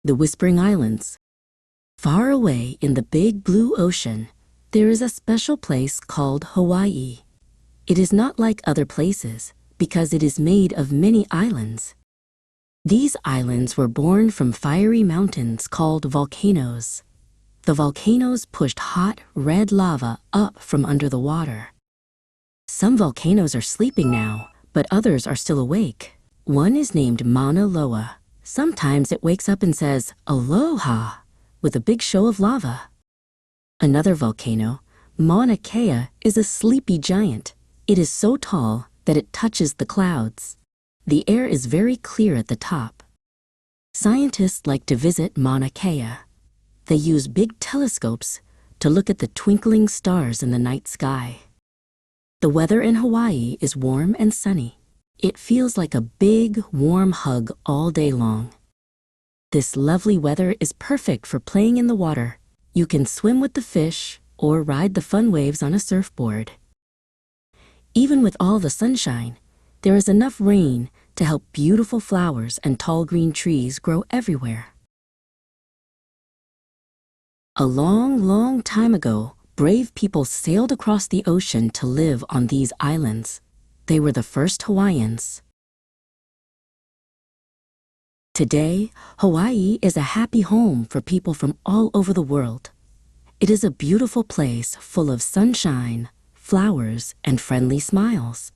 The Whispering Islands. Far away in the big blue ocean, there is a special place called Hawaii. It is not like other places because it is made of many islands. These islands were born from fiery mountains called volcanoes. The volcanoes pushed hot, red lava up from under the water. Some volcanoes are sleeping now, but others are still awake. One is named Mauna Loa. Sometimes it wakes up and says, "Aloha," with a big show of lava. Another volcano, Mauna Kea, is a sleepy giant. It is so tall that it touches the clouds. The air is very clear at the top. Scientists like to visit Mauna Kea. They use big telescopes to look at the twinkling stars in the night sky. The weather in Hawaii is warm and sunny. It feels like a big, warm hug all day long. This lovely weather is perfect for playing in the water. You can swim with the fish or ride the fun waves on a surfboard. Even with all the sunshine, there is enough rain to help beautiful flowers and tall green trees grow everywhere. A long, long time ago, brave people sailed across the ocean to live on these islands. They were the first Hawaiians. Today, Hawaii is a happy home for people from all over the world. It is a beautiful place full of sunshine, flowers, and friendly smiles.